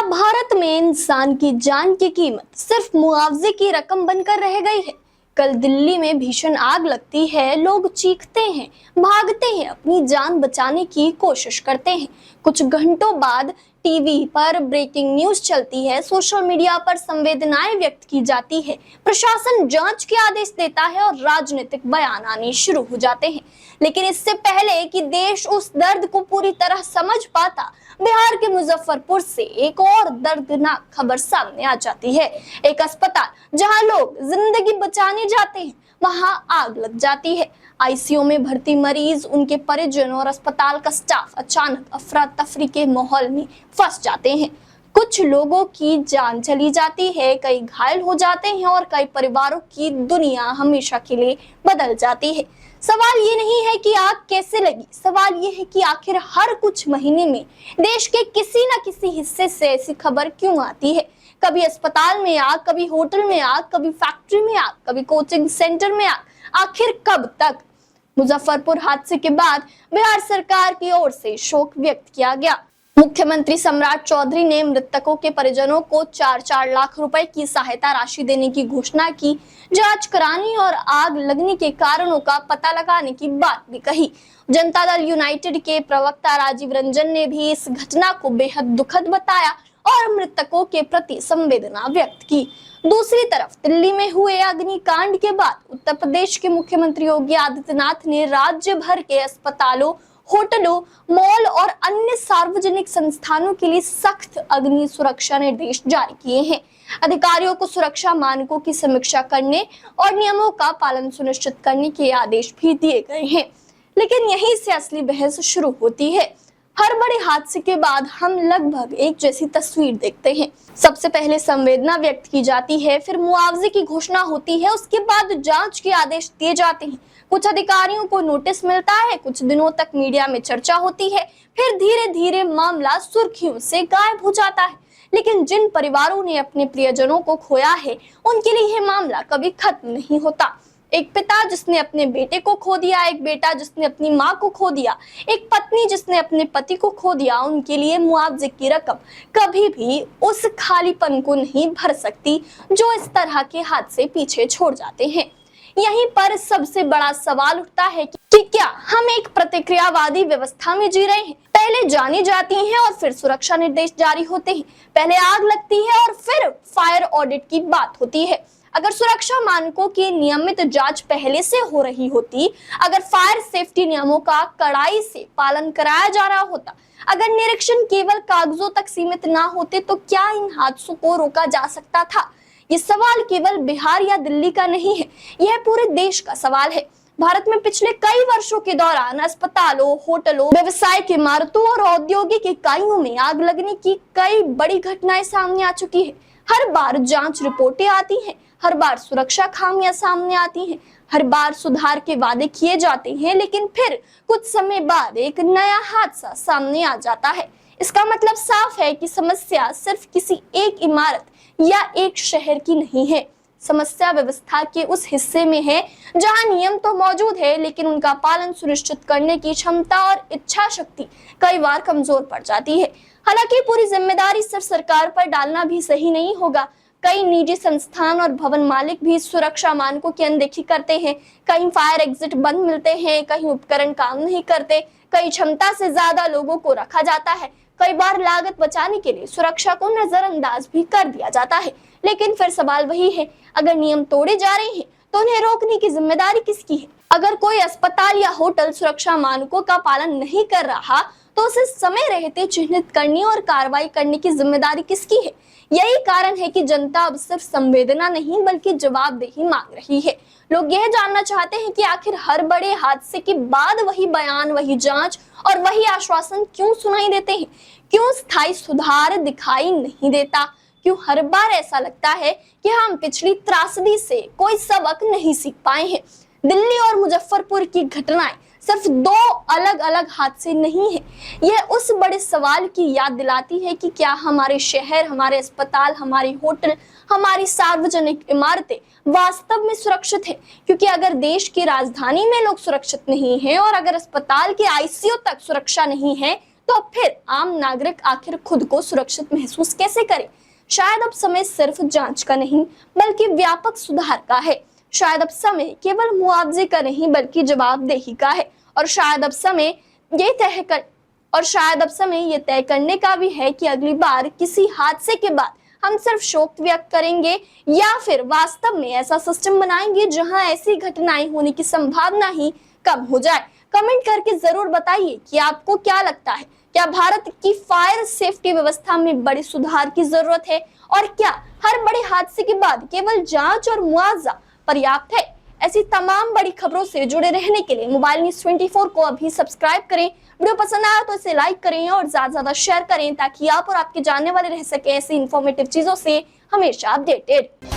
भारत में इंसान की जान की कीमत सिर्फ मुआवजे की रकम बनकर रह गई है। कल दिल्ली में भीषण आग लगती है, लोग चीखते हैं, भागते हैं, अपनी जान बचाने की कोशिश करते हैं। कुछ घंटों बाद टीवी पर ब्रेकिंग न्यूज चलती है, सोशल मीडिया पर संवेदनाएं व्यक्त की जाती है, प्रशासन जांच के आदेश देता है और राजनीतिक बयान आने शुरू हो जाते हैं। लेकिन इससे पहले कि देश उस दर्द को पूरी तरह समझ पाता, बिहार के मुजफ्फरपुर से एक और दर्दनाक खबर सामने आ जाती है। एक अस्पताल जहां लोग जिंदगी बचाने जाते हैं, वहां आग लग जाती है। आईसीयू में भर्ती मरीज, उनके परिजन और अस्पताल का स्टाफ अचानक अफरा तफरी के माहौल में फंस जाते हैं। कुछ लोगों की जान चली जाती है, कई घायल हो जाते हैं और कई परिवारों की दुनिया हमेशा के लिए बदल जाती है। सवाल ये नहीं है कि आग कैसे लगी, सवाल ये है कि आखिर हर कुछ महीने में देश के किसी न किसी हिस्से से ऐसी खबर क्यों आती है। कभी अस्पताल में आग, कभी होटल में आग, कभी फैक्ट्री में आग, कभी कोचिंग सेंटर में आग। आखिर कब तक? मुजफ्फरपुर हादसे के बाद बिहार सरकार की ओर से शोक व्यक्त किया गया। मुख्यमंत्री सम्राट चौधरी ने मृतकों के परिजनों को 4-4 लाख रुपए की सहायता राशि देने की घोषणा की, जांच कराने और आग लगने के कारणों का पता लगाने की बात भी कही। जनता दल यूनाइटेड के प्रवक्ता राजीव रंजन ने भी इस घटना को बेहद दुखद बताया और मृतकों के प्रति संवेदना व्यक्त की। दूसरी तरफ दिल्ली में हुए अग्निकांड के बाद उत्तर प्रदेश के मुख्यमंत्री योगी आदित्यनाथ ने राज्य भर के अस्पतालों, होटलों, मॉल और अन्य सार्वजनिक संस्थानों के लिए सख्त अग्नि सुरक्षा निर्देश जारी किए हैं। अधिकारियों को सुरक्षा मानकों की समीक्षा करने और नियमों का पालन सुनिश्चित करने के आदेश भी दिए गए हैं। लेकिन यहीं से असली बहस शुरू होती है। हर बड़े हादसे के बाद हम लगभग एक जैसी तस्वीर देखते हैं। सबसे पहले संवेदना व्यक्त की जाती है, फिर मुआवजे की घोषणा होती है, उसके बाद जांच के आदेश दिए जाते हैं। कुछ अधिकारियों को नोटिस मिलता है, कुछ दिनों तक मीडिया में चर्चा होती है, फिर धीरे धीरे मामला सुर्खियों से गायब हो जाता है। लेकिन जिन परिवारों ने अपने प्रियजनों को खोया है, उनके लिए यह मामला कभी खत्म नहीं होता। एक पिता जिसने अपने बेटे को खो दिया, एक बेटा जिसने अपनी माँ को खो दिया, एक पत्नी जिसने अपने पति को खो दिया, उनके लिए मुआवजे की रकम कभी भी उस खालीपन को नहीं भर सकती जो इस तरह के हादसे पीछे छोड़ जाते हैं। यहीं पर सबसे बड़ा सवाल उठता है कि क्या हम एक प्रतिक्रियावादी व्यवस्था में जी रहे हैं? पहले जानी जाती हैं और फिर सुरक्षा निर्देश जारी होते हैं, पहले आग लगती है और फिर फायर ऑडिट की बात होती है। अगर सुरक्षा मानकों की नियमित जांच पहले से हो रही होती, अगर फायर सेफ्टी नियमों का कड़ाई से पालन कराया जा रहा होता, अगर निरीक्षण केवल कागजों तक सीमित ना होते, तो क्या इन हादसों को रोका जा सकता था? ये सवाल केवल बिहार या दिल्ली का नहीं है, यह पूरे देश का सवाल है। भारत में पिछले कई वर्षों के दौरान अस्पतालों, होटलों, व्यवसायिक इमारतों और औद्योगिक इकाइयों में आग लगने की कई बड़ी घटनाएं सामने आ चुकी है। हर बार जांच रिपोर्टें आती हैं, हर बार सुरक्षा खामियां सामने आती हैं, हर बार सुधार के वादे किए जाते हैं, लेकिन फिर कुछ समय बाद एक नया हादसा सामने आ जाता है। इसका मतलब साफ है कि समस्या सिर्फ किसी एक इमारत या एक शहर की नहीं है। समस्या व्यवस्था के उस हिस्से में है जहां नियम तो मौजूद है, लेकिन उनका पालन सुनिश्चित करने की क्षमता और इच्छा शक्ति कई बार कमजोर पड़ जाती है। हालांकि पूरी जिम्मेदारी सिर्फ सरकार पर डालना भी सही नहीं होगा। कई निजी संस्थान और भवन मालिक भी सुरक्षा मानकों की अनदेखी करते हैं। कहीं फायर एग्जिट बंद मिलते हैं, कहीं उपकरण काम नहीं करते, कई क्षमता से ज्यादा लोगों को रखा जाता है। कई बार लागत बचाने के लिए सुरक्षा को नजरअंदाज भी कर दिया जाता है। लेकिन फिर सवाल वही है, अगर नियम तोड़े जा रहे हैं तो उन्हें रोकने की जिम्मेदारी किसकी है? अगर कोई अस्पताल या होटल सुरक्षा मानकों का पालन नहीं कर रहा, तो उसे समय रहते चिन्हित करने और कार्रवाई करने की जिम्मेदारी किसकी है? यही कारण है कि जनता अब सिर्फ संवेदना नहीं बल्कि जवाबदेही मांग रही है। लोग यह जानना चाहते हैं कि आखिर हर बड़े हादसे के बाद वही बयान, वही जांच और वही आश्वासन क्यों सुनाई देते हैं? क्यों स्थायी सुधार दिखाई नहीं देता? क्यों हर बार ऐसा लगता है कि हम पिछली त्रासदी से कोई सबक नहीं सीख पाए हैं? दिल्ली और मुजफ्फरपुर की घटनाएं सिर्फ दो अलग अलग हादसे नहीं है, यह उस बड़े सवाल की याद दिलाती है कि क्या हमारे शहर, हमारे अस्पताल, हमारी होटल, हमारी सार्वजनिक इमारतें वास्तव में सुरक्षित है? क्योंकि अगर देश की राजधानी में लोग सुरक्षित नहीं हैं और अगर अस्पताल के आईसीयू तक सुरक्षा नहीं है, तो फिर आम नागरिक आखिर खुद को सुरक्षित महसूस कैसे करे? शायद अब समय सिर्फ जांच का नहीं बल्कि व्यापक सुधार का है। शायद अब समय केवल मुआवजे का नहीं बल्कि जवाबदेही का है। और शायद अब समय ये तय करने का भी है कि अगली बार किसी हादसे के बाद हम सिर्फ शोक व्यक्त करेंगे या फिर वास्तव में ऐसा सिस्टम बनाएंगे जहां ऐसी घटनाएं होने की संभावना ही कम हो जाए। कमेंट करके जरूर बताइए कि आपको क्या लगता है, क्या भारत की फायर सेफ्टी व्यवस्था में बड़े सुधार की जरूरत है और क्या हर बड़े हादसे के बाद केवल जांच और मुआवजा पर्याप्त है? ऐसी तमाम बड़ी खबरों से जुड़े रहने के लिए मोबाइल न्यूज 24 को अभी सब्सक्राइब करें। वीडियो पसंद आया तो इसे लाइक करें और ज्यादा शेयर करें ताकि आप और आपके जानने वाले रह सके ऐसी इंफॉर्मेटिव चीजों से हमेशा अपडेटेड।